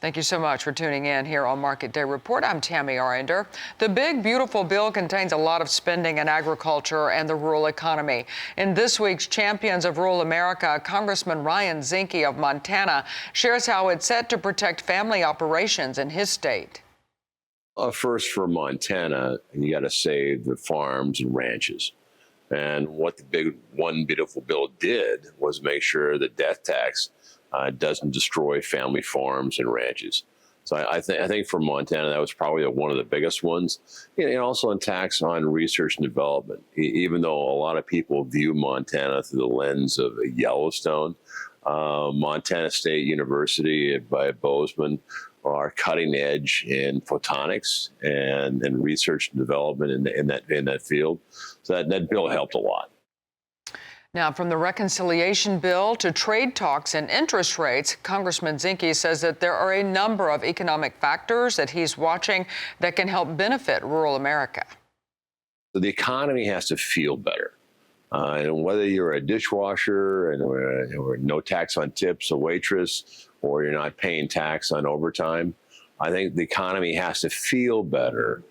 Thank you so much for tuning in here on Market Day Report. I'm Tammy Arender. The big, beautiful bill contains a lot of spending in agriculture and the rural economy. In this week's Champions of Rural America, Congressman Ryan Zinke of Montana shares how it's set to protect family operations in his state. First, for Montana, you got to save the farms and ranches. And what the big One Beautiful Bill did was make sure the death tax doesn't destroy family farms and ranches. So I think for Montana, that was probably one of the biggest ones. And also a tax on research and development. Even though a lot of people view Montana through the lens of Yellowstone, Montana State University by Bozeman are cutting edge in photonics and research and development in that field. So that bill helped a lot. Now, from the reconciliation bill to trade talks and interest rates, Congressman Zinke says that there are a number of economic factors that he's watching that can help benefit rural America. So the economy has to feel better. And whether you're a dishwasher or no tax on tips, a waitress, or you're not paying tax on overtime, I think the economy has to feel better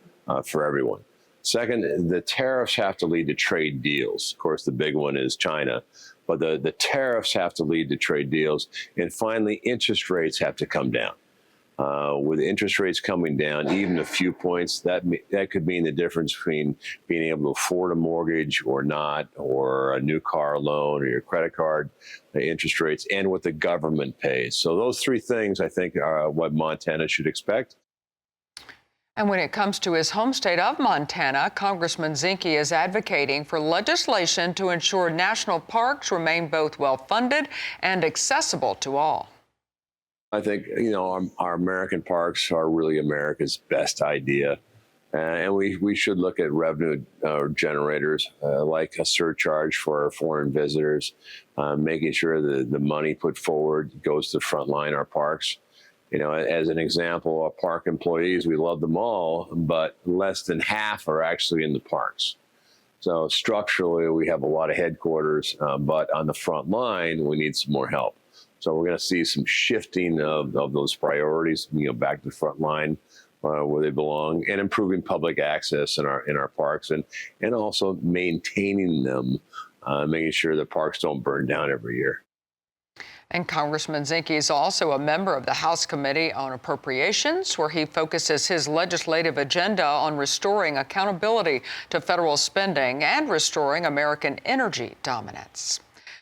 for everyone. Second, the tariffs have to lead to trade deals. Of course, the big one is China, but the tariffs have to lead to trade deals. And finally, interest rates have to come down. With interest rates coming down, even a few points, that could mean the difference between being able to afford a mortgage or not, or a new car loan or your credit card, the interest rates, and what the government pays. So those three things, I think, are what Montana should expect. And when it comes to his home state of Montana, Congressman Zinke is advocating for legislation to ensure national parks remain both well-funded and accessible to all. I think, our American parks are really America's best idea. And we should look at revenue generators like a surcharge for foreign visitors, making sure that the money put forward goes to frontline our parks. As an example, our park employees, we love them all, but less than half are actually in the parks. So structurally, we have a lot of headquarters, but on the front line, we need some more help. So we're going to see some shifting of those priorities, back to the front line where they belong, and improving public access in our parks, and also maintaining them, making sure the parks don't burn down every year. And Congressman Zinke is also a member of the House Committee on Appropriations, where he focuses his legislative agenda on restoring accountability to federal spending and restoring American energy dominance.